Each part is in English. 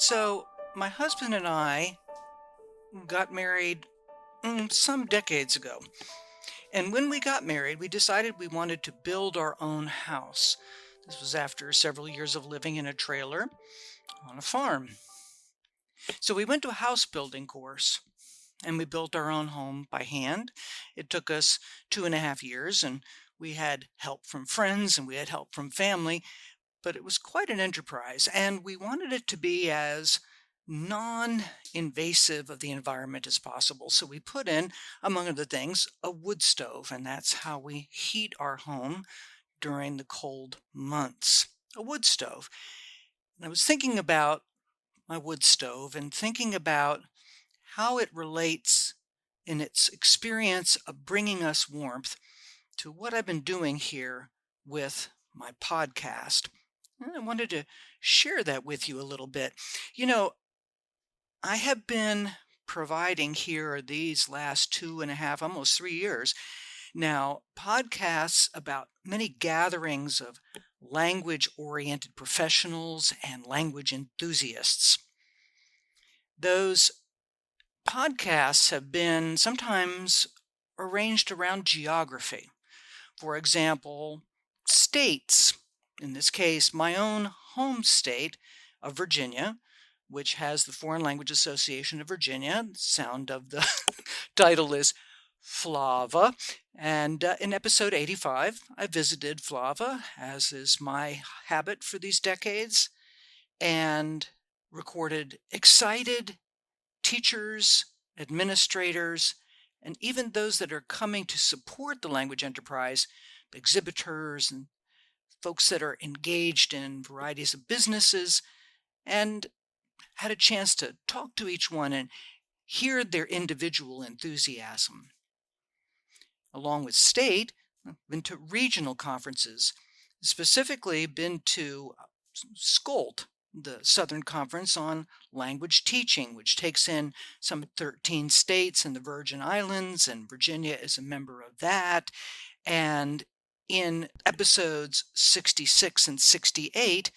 So, my husband and I got married some decades ago. And when we got married, we decided we wanted to build our own house. This was after several years of living in a trailer on a farm. So, we went to a house building course and we built our own home by hand. It took us 2.5 years, and we had help from friends and we had help from family, but it was quite an enterprise, and we wanted it to be as non-invasive of the environment as possible. So we put in, among other things, a wood stove, and that's how we heat our home during the cold months. A wood stove. And I was thinking about my wood stove and thinking about how it relates in its experience of bringing us warmth to what I've been doing here with my podcast. And I wanted to share that with you a little bit. You know, I have been providing here these last 2.5, almost 3 years now, podcasts about many gatherings of language oriented professionals and language enthusiasts. Those podcasts have been sometimes arranged around geography. For example, states. In this case, my own home state of Virginia, which has the Foreign Language Association of Virginia. The sound of the title is Flava. And in episode 85, I visited Flava, as is my habit for these decades, and recorded excited teachers, administrators, and even those that are coming to support the language enterprise, exhibitors and folks that are engaged in varieties of businesses, and had a chance to talk to each one and hear their individual enthusiasm. Along with state, I've been to regional conferences, specifically been to SCOLT, the Southern Conference on Language Teaching, which takes in some 13 states and the Virgin Islands, and Virginia is a member of that. And in episodes 66 and 68,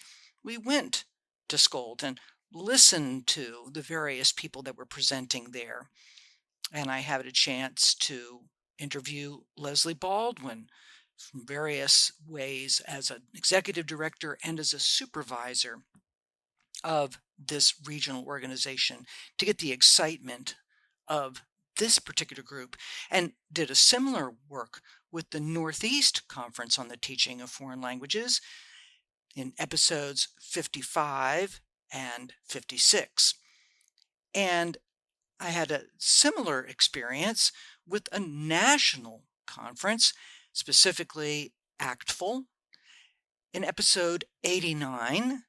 we went to SCOLT and listened to the various people that were presenting there. And I had a chance to interview Leslie Baldwin from various ways as an executive director and as a supervisor of this regional organization to get the excitement of this particular group, and did a similar work with the Northeast Conference on the Teaching of Foreign Languages in episodes 55 and 56. And I had a similar experience with a national conference, specifically ACTFul. In episode 89,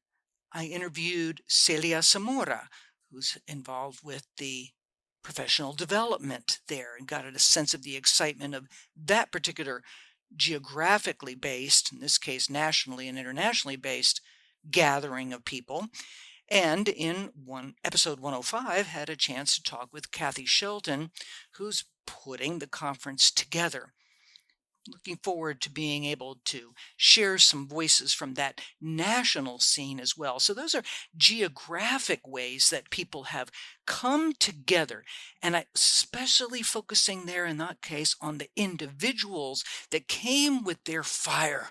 I interviewed Celia Zamora, who's involved with the professional development there, and got a sense of the excitement of that particular geographically based, in this case nationally and internationally based, gathering of people. And in episode 105, had a chance to talk with Kathy Shelton, who's putting the conference together. Looking forward to being able to share some voices from that national scene as well. So those are geographic ways that people have come together, and I especially focusing there in that case on the individuals that came with their fire,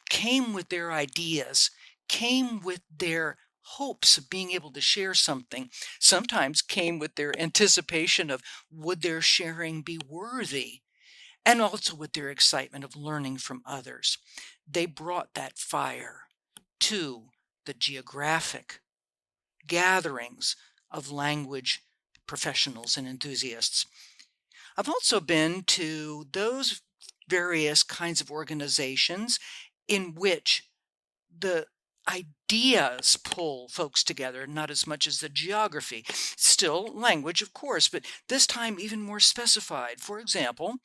came with their ideas, came with their hopes of being able to share something, sometimes came with their anticipation of would their sharing be worthy, and also with their excitement of learning from others. They brought that fire to the geographic gatherings of language professionals and enthusiasts. I've also been to those various kinds of organizations in which the ideas pull folks together, not as much as the geography. Still language, of course, but this time even more specified. For example,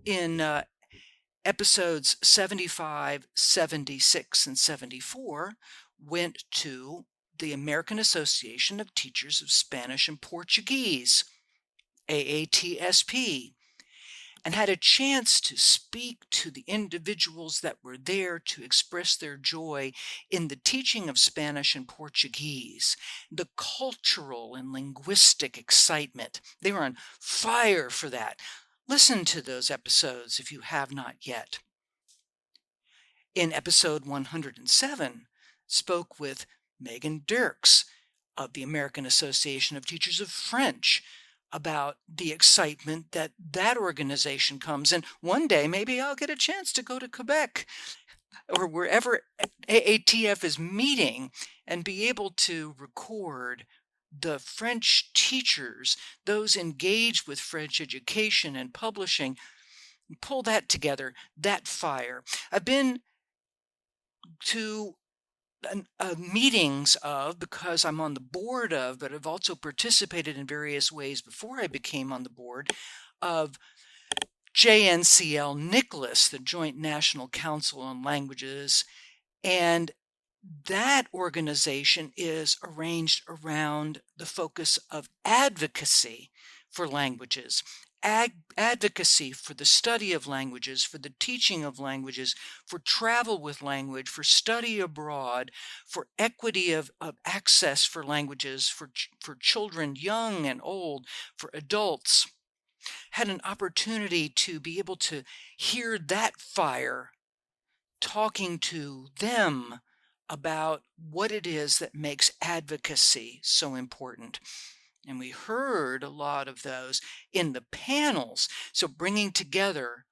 in episodes 75, 76, and 74, went to the American Association of Teachers of Spanish and Portuguese, AATSP. and had a chance to speak to the individuals that were there to express their joy in the teaching of Spanish and Portuguese, the cultural and linguistic excitement. They were on fire for that. Listen to those episodes if you have not yet. In episode 107, spoke with Megan Dirks of the American Association of Teachers of French about the excitement that that organization comes. And one day, maybe I'll get a chance to go to Quebec or wherever AATF is meeting and be able to record the French teachers, those engaged with French education and publishing, and pull that together, that fire. I've been to meetings of, because I'm on the board of, but I've also participated in various ways before I became on the board of JNCL Nicholas, the Joint National Council on Languages. And that organization is arranged around the focus of advocacy for languages, advocacy for the study of languages, for the teaching of languages, for travel with language, for study abroad, for equity of access for languages, for children, young and old, for adults. Had an opportunity to be able to hear that fire talking to them about what it is that makes advocacy so important. And we heard a lot of those in the panels. So bringing together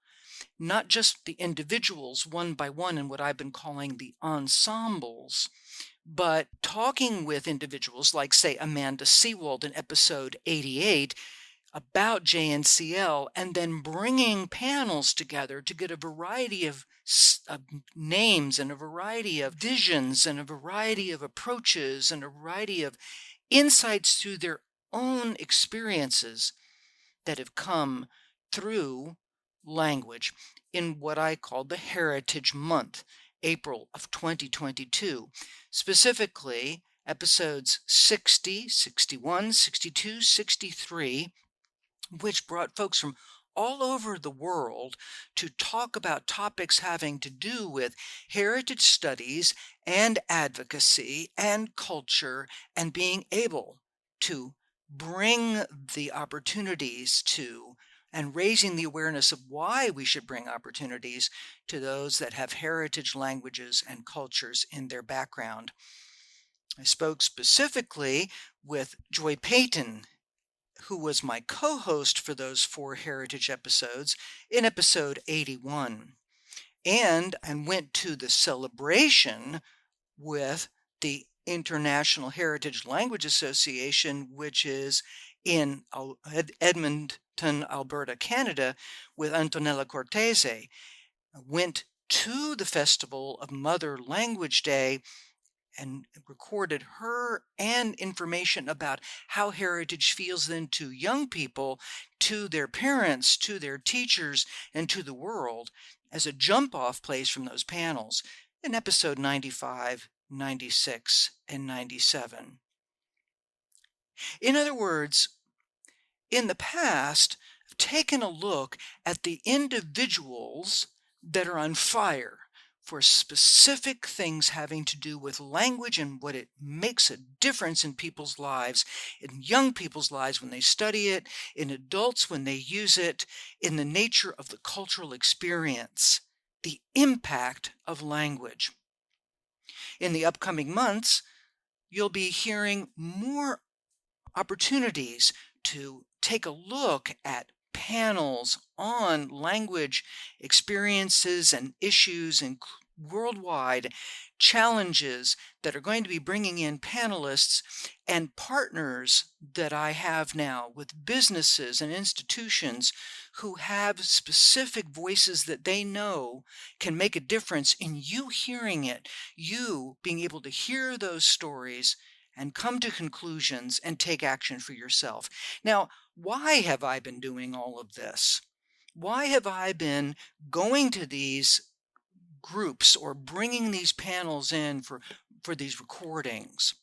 not just the individuals one by one in what I've been calling the ensembles, but talking with individuals like, say, Amanda Seawald in episode 88 about JNCL, and then bringing panels together to get a variety of names and a variety of visions and a variety of approaches and a variety of insights through their own experiences that have come through language in what I call the Heritage Month, April of 2022, specifically episodes 60, 61, 62, 63, which brought folks from all over the world to talk about topics having to do with heritage studies and advocacy and culture and being able to bring the opportunities to and raising the awareness of why we should bring opportunities to those that have heritage languages and cultures in their background. I spoke specifically with Joy Payton, who was my co-host for those 4 heritage episodes in episode 81, and went to the celebration with the International Heritage Language Association, which is in Edmonton, Alberta, Canada, with Antonella Cortese. I went to the Festival of Mother Language Day and recorded her and information about how heritage feels then to young people, to their parents, to their teachers, and to the world as a jump-off place from those panels in episode 95, 96, and 97. In other words, in the past, I've taken a look at the individuals that are on fire for specific things having to do with language and what it makes a difference in people's lives, in young people's lives when they study it, in adults when they use it, in the nature of the cultural experience, the impact of language. In the upcoming months, you'll be hearing more opportunities to take a look at panels on language experiences and issues and worldwide challenges that are going to be bringing in panelists and partners that I have now with businesses and institutions who have specific voices that they know can make a difference in you hearing it, you being able to hear those stories and come to conclusions and take action for yourself. Now, why have I been doing all of this? Why have I been going to these groups or bringing these panels in for these recordings?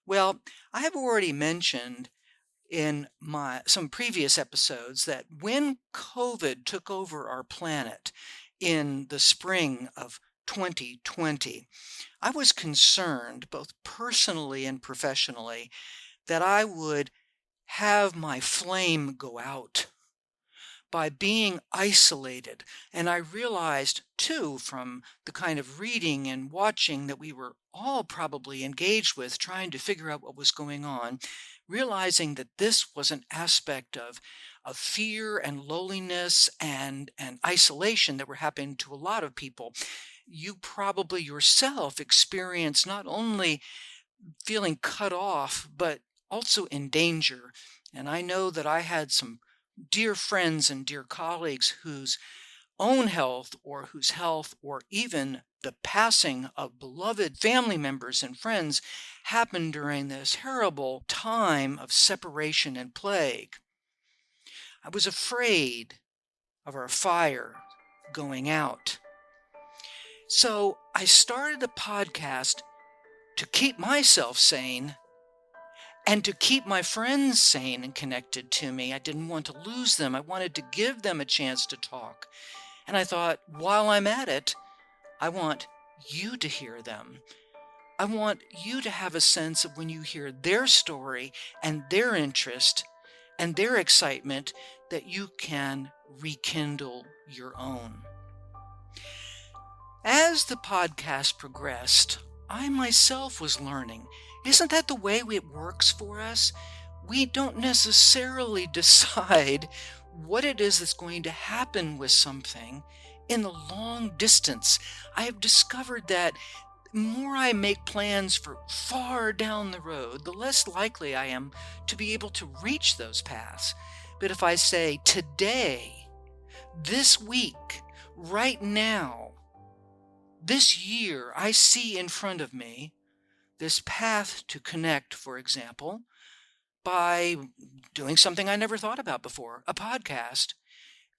Well, I have already mentioned in some previous episodes that when COVID took over our planet in the spring of 2020, I was concerned, both personally and professionally, that I would have my flame go out by being isolated. And I realized, too, from the kind of reading and watching that we were all probably engaged with, trying to figure out what was going on, realizing that this was an aspect of fear and loneliness and isolation that were happening to a lot of people. You probably yourself experience not only feeling cut off, but also in danger. And I know that I had some dear friends and dear colleagues whose own health or whose health or even the passing of beloved family members and friends happened during this terrible time of separation and plague. I was afraid of our fire going out. So I started a podcast to keep myself sane and to keep my friends sane and connected to me. I didn't want to lose them. I wanted to give them a chance to talk. And I thought, while I'm at it, I want you to hear them. I want you to have a sense of when you hear their story and their interest and their excitement that you can rekindle your own. As the podcast progressed, I myself was learning. Isn't that the way it works for us? We don't necessarily decide what it is that's going to happen with something in the long distance. I have discovered that the more I make plans for far down the road, the less likely I am to be able to reach those paths. But if I say today, this week, right now, this year, I see in front of me this path to connect, for example, by doing something I never thought about before, a podcast,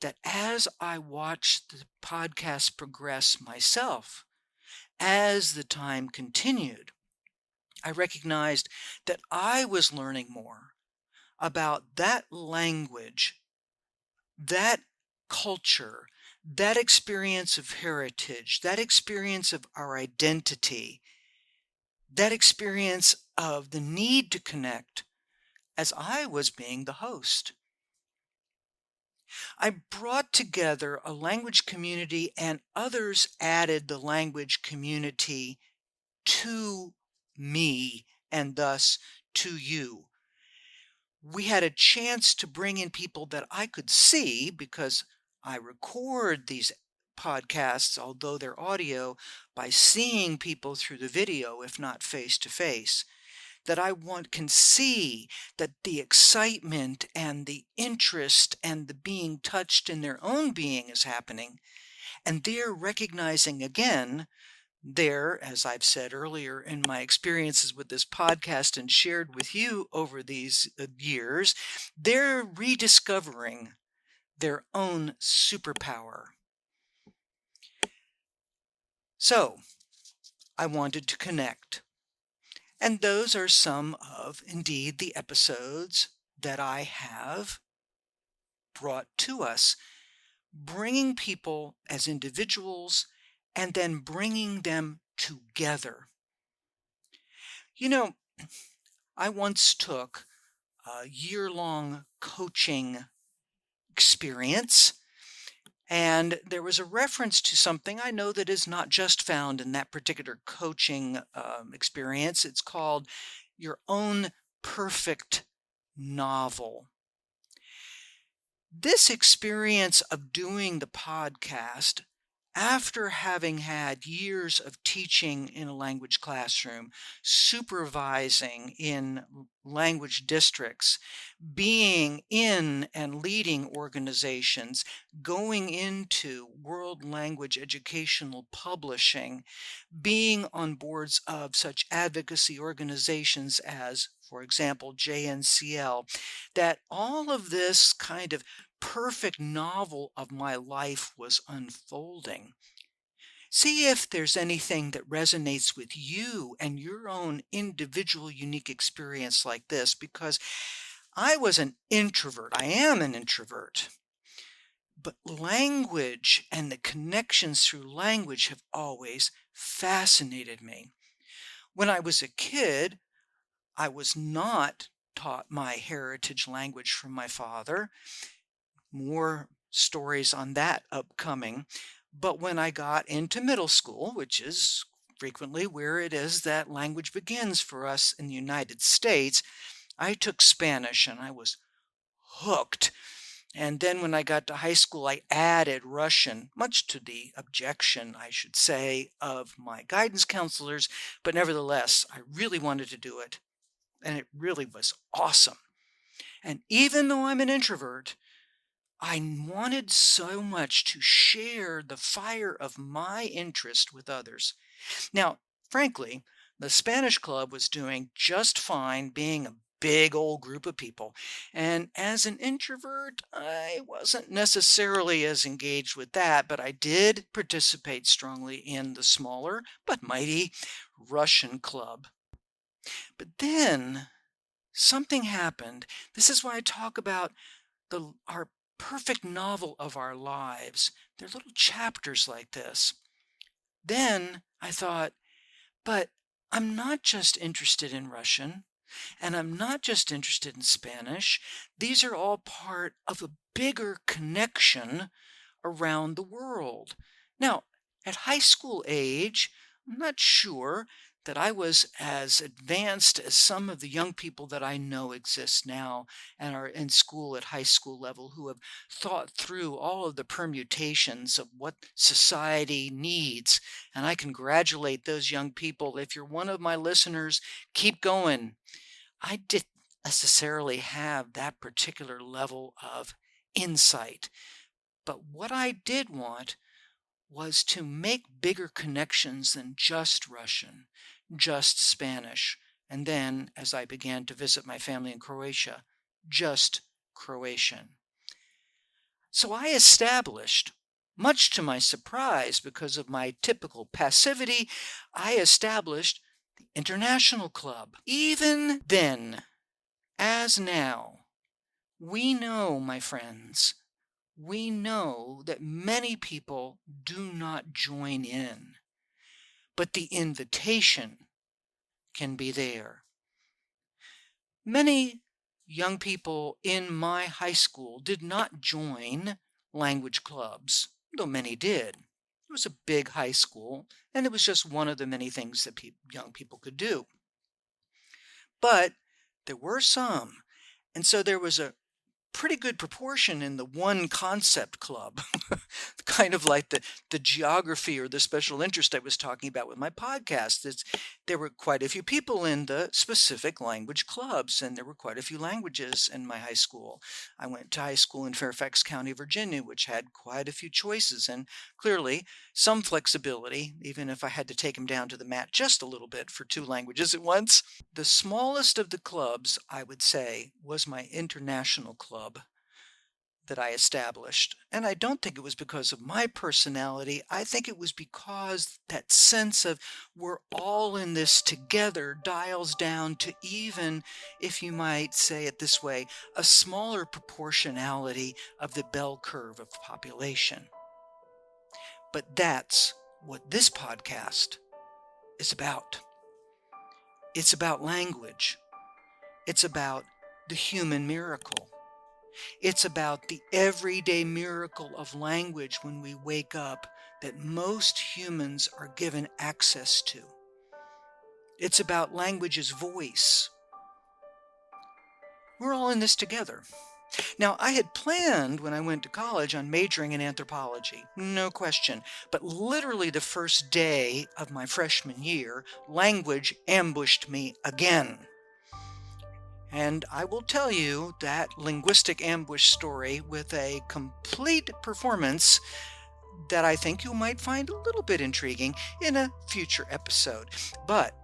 that as I watch the podcast progress myself, as the time continued, I recognized that I was learning more about that language, that culture, that experience of heritage, that experience of our identity, that experience of the need to connect as I was being the host. I brought together a language community and others added the language community to me and thus to you. We had a chance to bring in people that I could see because I record these podcasts, although they're audio, by seeing people through the video, if not face to face, that can see that the excitement and the interest and the being touched in their own being is happening. And they're recognizing again, as I've said earlier in my experiences with this podcast and shared with you over these years, they're rediscovering their own superpower. So I wanted to connect. And those are some of, indeed, the episodes that I have brought to us, bringing people as individuals and then bringing them together. You know, I once took a year-long coaching experience, and there was a reference to something I know that is not just found in that particular coaching experience. It's called your own perfect novel. This experience of doing the podcast, after having had years of teaching in a language classroom, supervising in language districts, being in and leading organizations, going into world language educational publishing, being on boards of such advocacy organizations as, for example, JNCL, that all of this kind of perfect novel of my life was unfolding. See if there's anything that resonates with you and your own individual unique experience like this, because I was an introvert. I am an introvert. But language and the connections through language have always fascinated me. When I was a kid, I was not taught my heritage language from my father. More stories on that upcoming. But when I got into middle school, which is frequently where it is that language begins for us in the United States, I took Spanish and I was hooked. And then when I got to high school, I added Russian, much to the objection, I should say, of my guidance counselors. But nevertheless, I really wanted to do it. And it really was awesome. And even though I'm an introvert, I wanted so much to share the fire of my interest with others. Now, frankly, the Spanish club was doing just fine being a big old group of people. And as an introvert, I wasn't necessarily as engaged with that, but I did participate strongly in the smaller but mighty Russian club. But then something happened. This is why I talk about our perfect novel of our lives. They're little chapters like this. Then I thought, but I'm not just interested in Russian, and I'm not just interested in Spanish. These are all part of a bigger connection around the world. Now, at high school age, I'm not sure that I was as advanced as some of the young people that I know exist now and are in school at high school level who have thought through all of the permutations of what society needs. And I congratulate those young people. If you're one of my listeners, keep going. I didn't necessarily have that particular level of insight. But what I did want was to make bigger connections than just Russian, just Spanish, and then, as I began to visit my family in Croatia, just Croatian. So I established, much to my surprise because of my typical passivity, I established the International Club. Even then, as now, we know, my friends, we know that many people do not join in, but the invitation can be there. Many young people in my high school did not join language clubs, though many did. It was a big high school, and it was just one of the many things that young people could do. But there were some, and so there was a pretty good proportion in the one concept club, kind of like the geography or the special interest I was talking about with my podcast. There were quite a few people in the specific language clubs, and there were quite a few languages in my high school. I went to high school in Fairfax County, Virginia, which had quite a few choices and clearly some flexibility, even if I had to take them down to the mat just a little bit for two languages at once. The smallest of the clubs, I would say, was my international club that I established. And I don't think it was because of my personality. I think it was because that sense of we're all in this together dials down to even, if you might say it this way, a smaller proportionality of the bell curve of population. But that's what this podcast is about. It's about language. It's about the human miracle. It's about the everyday miracle of language when we wake up that most humans are given access to. It's about language's voice. We're all in this together. Now, I had planned when I went to college on majoring in anthropology, no question, but literally the first day of my freshman year, language ambushed me again. And I will tell you that linguistic ambush story with a complete performance that I think you might find a little bit intriguing in a future episode. But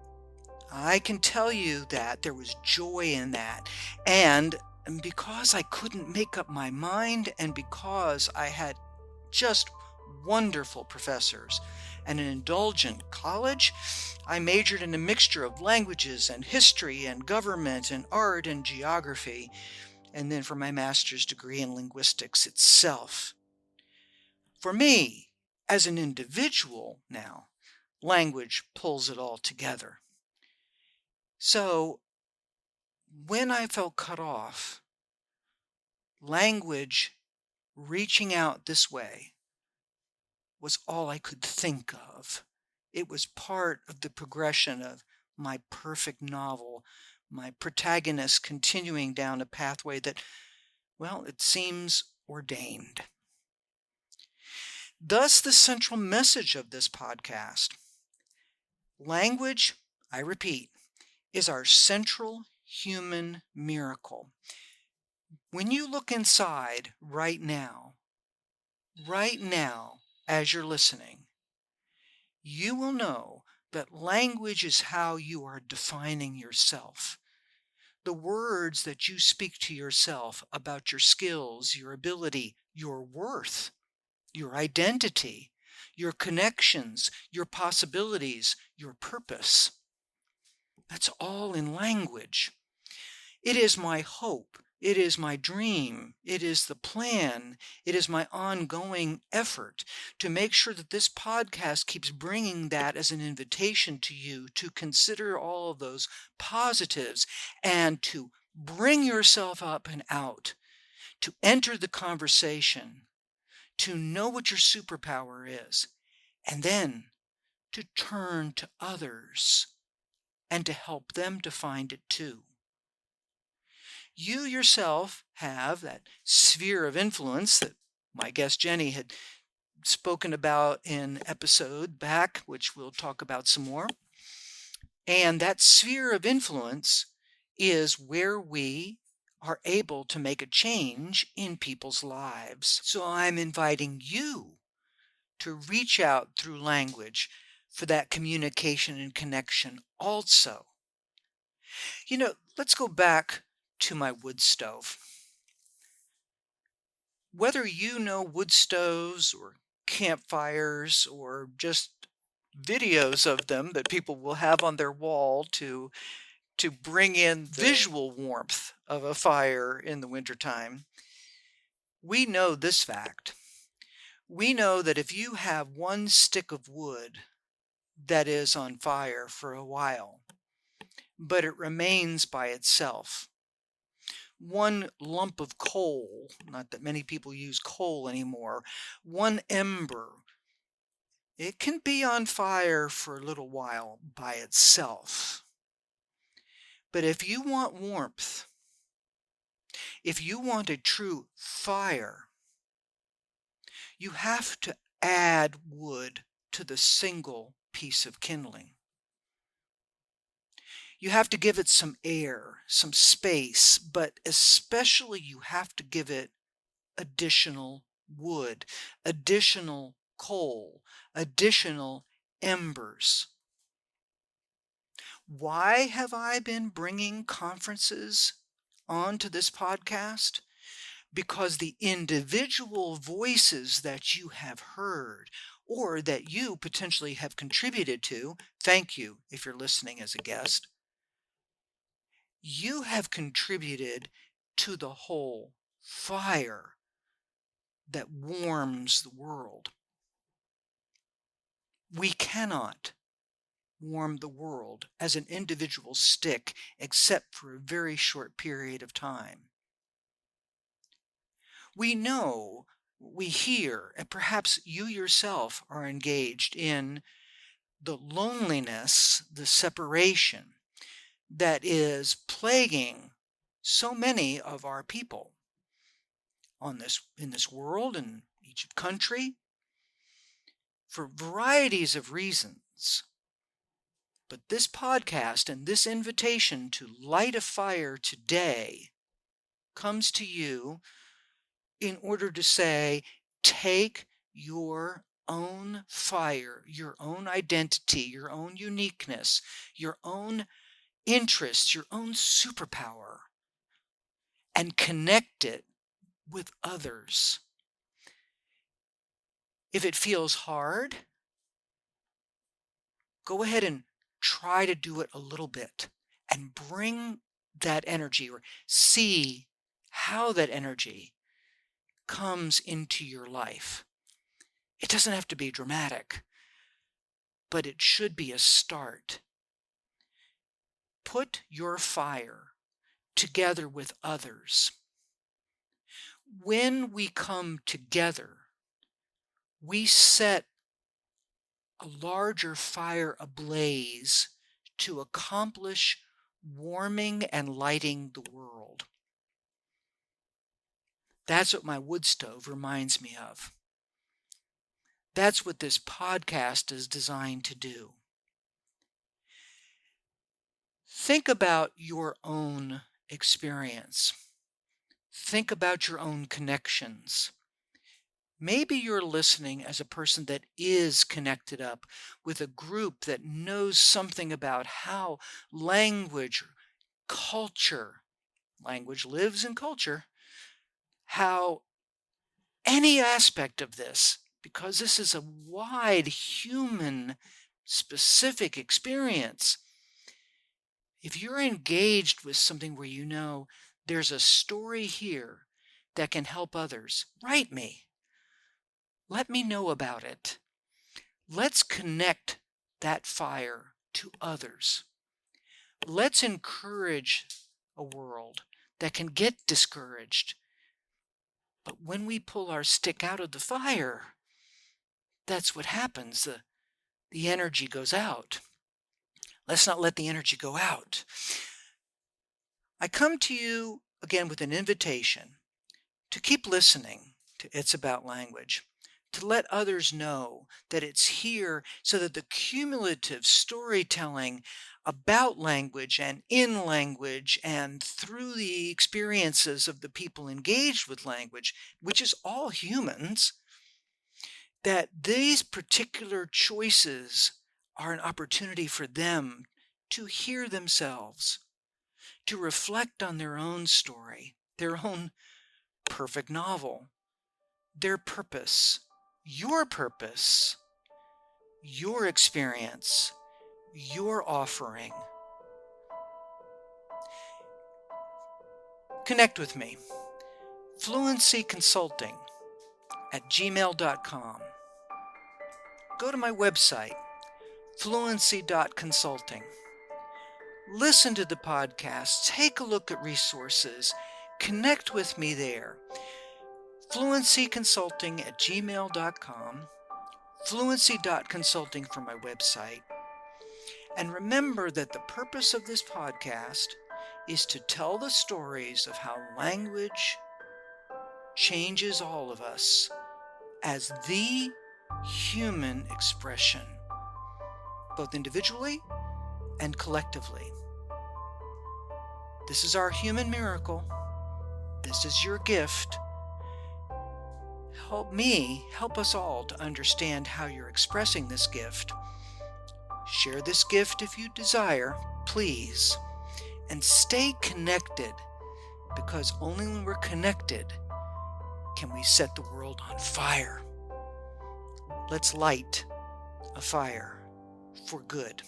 I can tell you that there was joy in that. And because I couldn't make up my mind and because I had just wonderful professors and an indulgent college, I majored in a mixture of languages and history and government and art and geography, and then for my master's degree in linguistics itself. For me, as an individual now, language pulls it all together. So when I felt cut off, language reaching out this way was all I could think of. It was part of the progression of my perfect novel, my protagonist continuing down a pathway that, well, it seems ordained. Thus, the central message of this podcast: language, I repeat, is our central human miracle. When you look inside right now, as you're listening, you will know that language is how you are defining yourself. The words that you speak to yourself about your skills, your ability, your worth, your identity, your connections, your possibilities, your purpose. That's all in language. It is my hope. It is my dream. It is the plan. It is my ongoing effort to make sure that this podcast keeps bringing that as an invitation to you to consider all of those positives and to bring yourself up and out, to enter the conversation, to know what your superpower is, and then to turn to others and to help them to find it too. You yourself have that sphere of influence that my guest Jenny had spoken about in episode back, which we'll talk about some more. And that sphere of influence is where we are able to make a change in people's lives. So I'm inviting you to reach out through language for that communication and connection also. Let's go back to my wood stove. Whether you know wood stoves or campfires or just videos of them that people will have on their wall to bring in the visual warmth of a fire in the wintertime, we know this fact. We know that if you have one stick of wood that is on fire for a while, but it remains by itself, one lump of coal, not that many people use coal anymore, one ember, it can be on fire for a little while by itself. But if you want warmth, if you want a true fire, you have to add wood to the single piece of kindling. You have to give it some air, some space, but especially you have to give it additional wood, additional coal, additional embers. Why have I been bringing conferences onto this podcast? Because the individual voices that you have heard or that you potentially have contributed to, thank you if you're listening as a guest, you have contributed to the whole fire that warms the world. We cannot warm the world as an individual stick except for a very short period of time. We know, we hear, and perhaps you yourself are engaged in the loneliness, the separation that is plaguing so many of our people in this world and each country for varieties of reasons. But this podcast and this invitation to light a fire today comes to you in order to say, take your own fire, your own identity, your own uniqueness, your own interests, your own superpower, and connect it with others. If it feels hard, go ahead and try to do it a little bit and bring that energy, or see how that energy comes into your life. It doesn't have to be dramatic, but it should be a start. Put your fire together with others. When we come together, we set a larger fire ablaze to accomplish warming and lighting the world. That's what my wood stove reminds me of. That's what this podcast is designed to do. Think about your own experience. Think about your own connections. Maybe you're listening as a person that is connected up with a group that knows something about how language, culture, language lives in culture, how any aspect of this, because this is a wide human specific experience. If you're engaged with something where you know there's a story here that can help others, write me. Let me know about it. Let's connect that fire to others. Let's encourage a world that can get discouraged. But when we pull our stick out of the fire, that's what happens. The energy goes out. Let's not let the energy go out. I come to you again with an invitation to keep listening to It's About Language, to let others know that it's here so that the cumulative storytelling about language and in language and through the experiences of the people engaged with language, which is all humans, that these particular choices are an opportunity for them to hear themselves, to reflect on their own story, their own perfect novel, their purpose, your experience, your offering. Connect with me. fluencyconsulting@gmail.com. Go to my website, fluency.consulting. Listen to the podcast. Take a look at resources. Connect with me there. fluencyconsulting@gmail.com. Fluency.consulting for my website. And remember that the purpose of this podcast is to tell the stories of how language changes all of us as the human expression, both individually and collectively. This is our human miracle. This is your gift. Help us all to understand how you're expressing this gift. Share this gift if you desire, please. And stay connected, because only when we're connected can we set the world on fire. Let's light a fire for good.